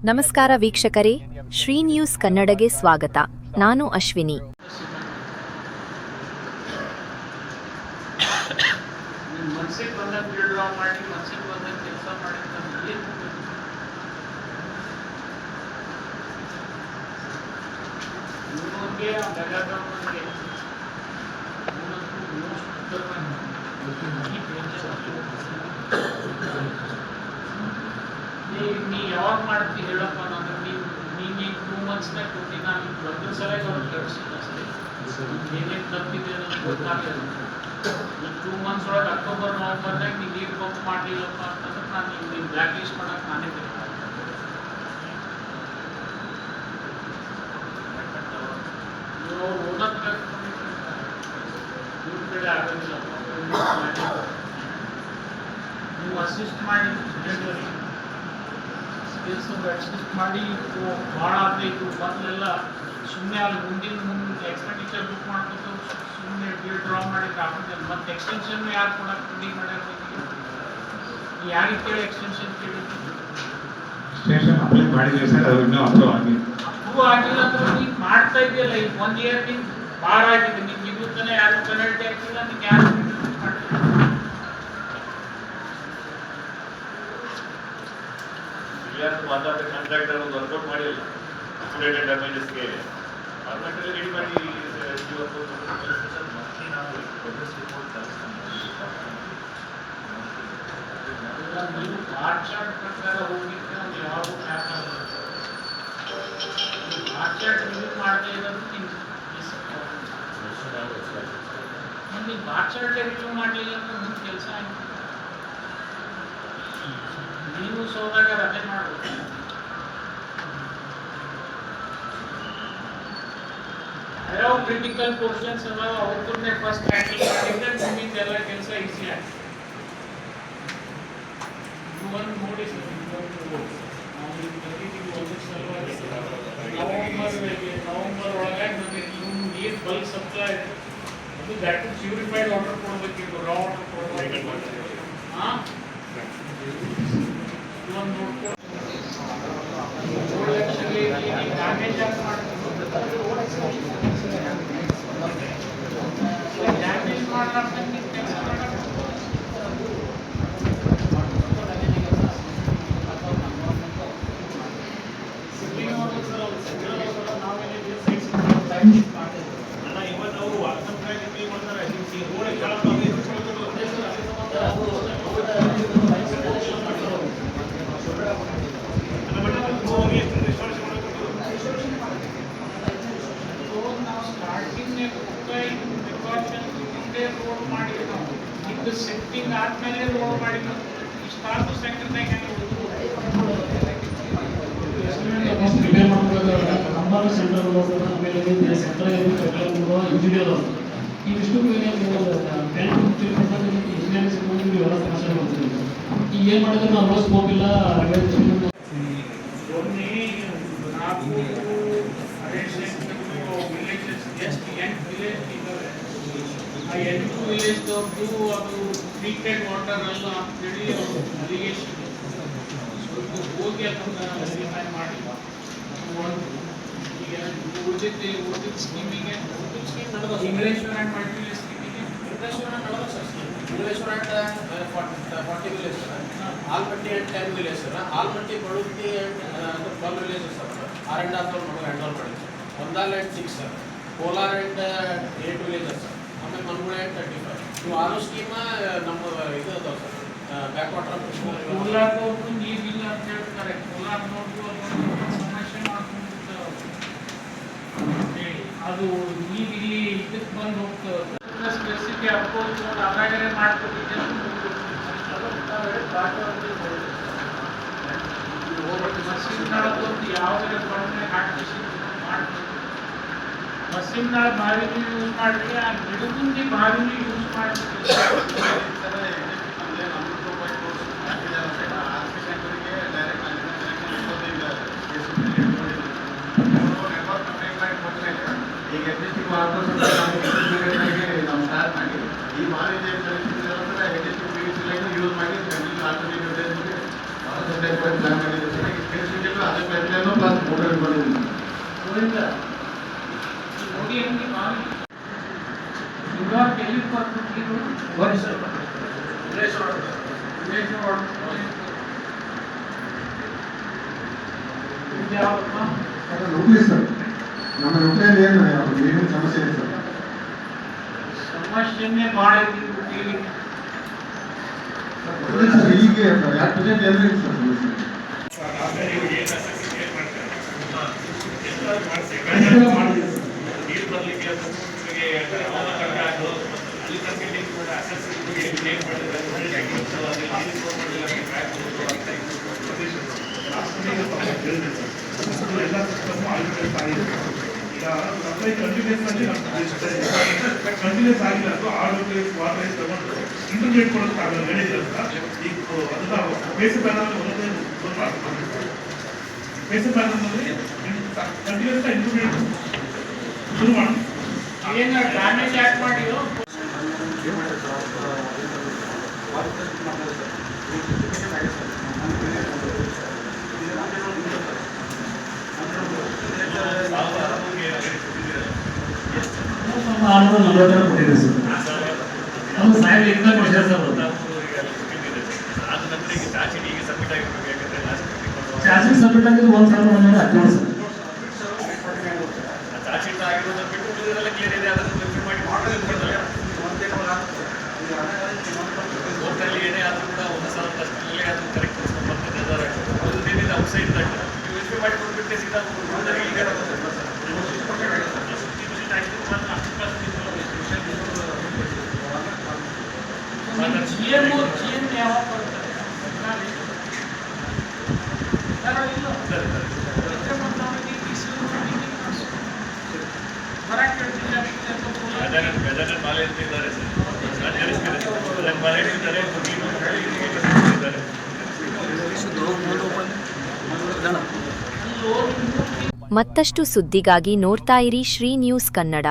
ನಮಸ್ಕಾರ ವೀಕ್ಷಕರೇ, ಶ್ರೀ ನ್ಯೂಸ್ ಕನ್ನಡಗೆ ಸ್ವಾಗತ. ನಾನು ಅಶ್ವಿನಿ. ನೀ ಯಾವಾಗ ಮಾಡ್ತಿ ಹೇಳಪ್ಪ, ನಾನು ನೀನು 2 ಮಂತ್ಸ್ನಾಗ ಕೊಟ್ಟು ನಾನು ಒಂದು ಸಲ ಅವ್ರು ಕಳಿಸಿಲ್ಲ ಅಷ್ಟೇ. ಏನೇನು ತಪ್ಪಿದೆ ಅನ್ನೋದು ಗೊತ್ತಾಗಲಿಲ್ಲ. 2 ಮಂತ್ಸ್ ಒಳಗೆ ಅಕ್ಟೋಬರ್ ನವೆಂಬರ್ನಾಗ ನೀನು ನೀರು ಪಂಪ್ ಮಾಡಲಿಲ್ಲಪ್ಪ ಅಂತಂದ್ರೆ ನಾನು ನಿನ್ನ ಬ್ಲ್ಯಾಕ್ ಲಿಸ್ಟ್ ಮಾಡಕ್ಕೆ ನಾನೇ ಬೇಕು. ನೀವು ಓದಕ್ಕೆ ಇವ್ರ ಕಡೆ ಆಗೋದಿಲ್ಲಪ್ಪ. ನೀವು ಅಸಿಸ್ಟ್ ಮಾಡಿ ಅಡ್ಜಸ್ಟ್ ಮಾಡಿ ಭಾಳ ಆಗಬೇಕು. ಮೊದಲೆಲ್ಲ ಸುಮ್ಮನೆ ಅಲ್ಲಿ ಮುಂದೆ ಎಕ್ಸ್ಪೆಂಡಿಚರ್ ಬುಕ್ ಮಾಡ್ಕೊಂಡು ಸುಮ್ಮನೆ ಬಿಲ್ ಡ್ರಾ ಮಾಡಿದ್ರೆ ಆಗೋದಿಲ್ಲ. ಮತ್ತು ಎಕ್ಸ್ಟೆನ್ಷನ್ ಯಾರು ಕೊಡಕ್ಕೆ ರೆಡಿ ಮಾಡ್ಯಾರ? ಯಾರಿಗೆ ಕೇಳಿ ಎಕ್ಸ್ಟೆನ್ಷನ್ ಕೇಳಿದ್ವಿ? ಅಪ್ಲೈ ಮಾಡಿದ್ದೀವಿ ಸರ್, ಅದು ಇನ್ನೂ ಅಪ್ರೂವ್ ಆಗಿಲ್ಲ. ಅಪ್ರೂವ್ ಆಗಿಲ್ಲ ಅಂದ್ರೆ ನೀನು ಮಾಡ್ತಾ ಇದೆಯಲ್ಲ, ಈಗ 1 ಇಯರ್ ನೀನು ಭಾಳ ಆಗಿದೆ. ನಿಮ್ಗೆ ಇದು ತಾನೇ ಯಾರು ಪೆನಾಲ್ಟಿ ಹಾಕಿಲ್ಲ, ನೀನು ಯಾರು ಮಾತಾಡಿದ ಕಾಂಟ್ರಾಕ್ಟರ್ ಒಂದು ವರ್ಕೌಟ್ ಮಾಡಿಲ್ಲ. ಅಪ್ಡೇಟೆಡ್ ಡ್ಯಾಮೇಜಸ್ಗೆ ಗೌರ್ಮೆಂಟಲ್ಲಿ ರೆಡಿ ಮಾಡಿ ಇವತ್ತು ನೀವು ಆರ್ಚಾರ್ಟ್ ಪ್ರಕಾರ ಹೋಗಿದ್ರೆ ಅವ್ನು ಯಾವಾಗೂ ಮ್ಯಾಪ್ ಆರ್ಚಾರ್ಟ್ ರಿವ್ಯೂ ಮಾಡದೇ ಇರೋದು ನೀವು ಆರ್ಚಾರ್ಟೇ ರಿವ್ಯೂ ಮಾಡಲಿಲ್ಲ ಅಂದ್ರೆ ಮುಂದೆ ಕೆಲಸ ಆಯ್ತು. ನೀವು ಸೋದಾಗ ರಜೆ ಮಾಡಬೇಕು. ಯಾವ ಕ್ರಿಟಿಕಲ್ ಪೋರ್ಷನ್ಸ್ ಅದಾವ ಅವ್ರನ್ನೇ ಫಸ್ಟ್ ಹ್ಯಾಂಡಲ್ ಮಾಡಿದ್ರೆ ನಿಮ್ಮಿಂದ ಎಲ್ಲ ಕೆಲಸ ಈಸಿ ಆಯ್ತು. ಒಂದು ನೋಡಿ ಸರ್, ನವೆಂಬರ್ ಒಳಗಾಗಿ ನಮಗೆ ನೀರು ಬಲ್ಕ್ ಸಪ್ಲೈ ಅದು ದಟ್ ಪ್ಯೂರಿಫೈಡ್ ವಾಟರ್ ಕೊಡಬೇಕಿತ್ತು, ರಾ ವಾಟರ್ ಕೊಡಬೇಕು. ಹಾಂ ಡ್ಯಾಮೇಜ್ ಆಗಿ ಡ್ಯಾಮೇಜ್ ಮಾಡ್ಲಾರ್ದಂಗೆ ಕೆಲಸ ಇವತ್ತು ಅವರು ವಾಟ್ಸಪ್ ಮಾಡ್ತಾರೆ. ರೋಡ್ ಮಾಡಿದ್ವಿ ನಾವು. ಇದು ಸೆಟ್ಟಿಂಗ್ ಆದ್ಮೇಲೆ ರೋಡ್ ಮಾಡಿದ್ವಿ. ಇಷ್ಟಾದ್ರೂ ಸೆಂಟರ್ನಾಗ ನಂಬರ್ ಸೆಂಟರ್ ಆಮೇಲೆ ಸೆಂಟರ್ ಇಂಜಿನಿಯರ್ ಇವಿಷ್ಟು ಇಂಜಿನಿಯರಿಂಗ್ ಸಿಬ್ಬಂದಿ ಎಲ್ಲ ಸಮಸ್ಯೆ ಬರ್ತೀವಿ. ಈಗ ಏನು ಮಾಡಿದ್ರೆ ನಾವು ರೋಸ್ ಸ್ಕೋಪ್ ಇಲ್ಲ. ವಿಲೇಜ್ದವ್ರದ್ದು ಅದು ಟ್ರೀಟೆಡ್ ವಾಟರ್ ಅಲ್ಲ ಅಂತೇಳಿ ಅವರು ಅಲಿಗೇಷನ್ ಸ್ವಲ್ಪ ಹೋಗಿ ಅದನ್ನು ವೆರಿಫೈ ಮಾಡಿ ಈಗ ಉಳಿದಿದ್ದ ಸ್ಕೀಮಿಗೆ ಇಂಗ್ಲೇಶ್ವರ ಆ್ಯಂಡ್ ಮಲ್ಟಿ ಸ್ಕೀಮಿಗೆ ಇಂಗ್ಲೇಶ್ವರ ನಡೆದ sir. Ingleshwar 40 village sir, Almatti 10 village sir, Almatti ಬಳುತ್ತಿ 12 ವಿಲೇಜ್ ಸರ್. R&R ನಮಗೆ ಹ್ಯಾಂಡಲ್ ಮಾಡಿದ್ರು. ಒಂದಾಲ್ 6 ಸರ್, ಕೋಲಾರ 8 ವಿಲೇಜಸ್ ಸರ್, ಆಮೇಲೆ ಮನ್ಗುಳ 35. ಇವು 6 ಸ್ಕೀಮ ನಮ್ಮ ಇದು ಅದಾವ ಸರ್. ಬ್ಯಾಕ್ ವಾಟರ್ ಕೋಲಾರದವ್ರು ನೀರಿಲ್ಲ ಅಂತ ಹೇಳ್ತಾರೆ. ಕೋಲಾರದವ್ರು ಸಮಸ್ಯೆ ಮಾಡ್ಕೊಂಡಿರ್ತಾರೆ. ಅದು ನೀರಿಲ್ಲಿ ಇದಕ್ಕೆ ಬಂದು ಹೋಗ್ತದೆ. ಸ್ಪೆಸಿಫಿಕ್ ಅಪ್ರೋಚ್ ಅದಾಗಲೇ ಮಾಡ್ಕೊಟ್ಟಿದ್ದೆ. ಮಸೀನ್ನಾಳದವ್ರದ್ದು ಯಾವುದೇ ಬಣ್ಣೆ ಹಾಕಿ ಮಾಡ್ತೀವಿ. ಮಸೀನ್ನಾಳ ಬಾವಿನೂ ಯೂಸ್ ಮಾಡಿರಿ, ಆ ಗಿಡಗುಂದಿ ಬಾವಿನೂ ಯೂಸ್ ಮಾಡ್ತೀವಿ. ಈಗ ಎಕ್ಸಿಸ್ಟಿಂಗ್ ನಾವು ಸ್ಟಾರ್ಟ್ ಮಾಡಿ ಈ ಮಾಲಿನ್ಯ ಯೂಸ್ ಮಾಡಿ ಆಲ್ಟರ್ನೇಟಿವ್ ಅದೇ ಪ್ಲಾನ್ ಮಾಡಿದ್ದೀವಿ ಸರ್. ಈಗ ಸ್ಪೇಸಿಫಿಕಲಿ ಅದೇ ಪೈಪ್ಲೈನು ಪ್ಲಸ್ ಮೋಟರ್ ಬಂದಿದ್ದೀವಿ. ಗೋವಿಂದ ಈ ನೋಡಿ ಹೆಂಗೆ ಮಾಡಿ ಇವಾಗ ಎಲ್ಲಿ ಬರ್ತು ನೀರು ಸರ್ ವಿಲೇಶ್ವರ ಯಾವಪ್ಪ ಅದು ನುಗ್ಲಿ ಸರ್. ನಮ್ಮ ನುಗ್ಲಿಯಲ್ಲಿ ಏನು ನೀರಿನ ಸಮಸ್ಯೆ ಇದೆ ಸರ್. ಸಮಸ್ಯೆನೇ ಮಾಡಿದ್ದೀವಿ ನೀರಿಗೆ ಸರ್ ಈಗ ಯಾಕೆ ಪ್ರೆಸೆಂಟ್ ಎಲ್ಲಿ ಸರ್ ಸಮಸ್ಯೆ? ನೀರು ಬರಲಿಕ್ಕೆ ನಿಮಗೆ ಅವನ ಕಟ್ಟೆ ಆಗೋದು ಅಲ್ಲಿ ತನಕ ನೀವು ಕೂಡ ಅಸೆಸ್ ಏನು ಮಾಡಿದ್ರೆ ಎಲ್ಲ ಸಿಸ್ಟಮ್ ಆಲ್ರೆಡಿ ಆಗಿದೆ. ಈಗ ಸಪ್ಲೈ ಕಂಟಿನ್ಯೂಸ್ ಆಗಿಲ್ಲ ಅದು ಆರೋಗ್ಯ ವಾಟರ್ ತಗೊಂಡು ಇಂಟರ್ನೆಟ್ ಕೊಡೋಕ್ಕಾಗಲ್ಲ ಹೇಳಿದ್ರೆ ಅಂತ ಈಗ ಅದನ್ನ ಬೇಸಿಕ್ ಪ್ಯಾನಲ್ ಒಂದೊಂದೇ ಬೇಸಿಕ್ ಪ್ಯಾನಲ್ನಲ್ಲಿ ಕಂಟಿನ್ಯೂಸ್ ಇಂಟರ್ನೆಟ್ ಶುರು ಮಾಡಿ ಏನು ಡ್ಯಾಮೇಜ್ ಯಾಕೆ ಮಾಡಿರೋ ಆರ್ನೂರ 40 ಕೊಟ್ಟಿದೆ ಸರ್. ಅದು ಸಾಹೇಬ್ ಇಂದ ಕೊಡ್ತಾರೆ ಸರ್. ಆದ ನಂತರ ಈಗ ಚಾಚಿಗೆ ಸಬ್ಮಿಟ್ ಆಗಿರ್ಬೇಕು. ಯಾಕಂದ್ರೆ ಚಾರ್ಜಿಂಗ್ ಸಬ್ಮಿಟ್ ಆಗಿದ್ದು 1117 ಸರ್. ಚಾಚಿಂದ ಆಗಿರೋದನ್ನ ಬಿಟ್ಟು ಉಳಿದೆಲ್ಲ ಕ್ಲಿಯರ್ ಇದೆ. ಅದನ್ನು ವೆರಿಫೈ ಮಾಡಿ ಕೋರ್ಟಲ್ಲಿ ಏನೇ ಆದರೂ ಕೂಡ 1,000 ಅದು ಕರೆಕ್ಟ್ ಬರ್ತದೆ. ಅದೇನಿದೆ ಔಟ್ಸೈಡ್ ದಟ್ ವೆರಿಫೈ ಮಾಡಿ ಕೊಟ್ಬಿಟ್ಟೆ ಸೀದಾ ಈಗ GM ಯಾವಾಗ ಬರ್ತಾರೆ ಸರ್ಕಾರಿ ಸರ್ ಇಲ್ಲ ಬರಕ್ಕೆ ಗಜಾನನ್ ಮಾಲೆ ಅಂತ ಇದ್ದಾರೆ ಸರ್. ಗಜಾನನ್ ಮಾಲೆ ಇದ್ದಾರೆ. ಮತ್ತಷ್ಟು ಸುದ್ದಿಗಾಗಿ ನೋಡ್ತಾ ಇರಿ ಶ್ರೀ ನ್ಯೂಸ್ ಕನ್ನಡ.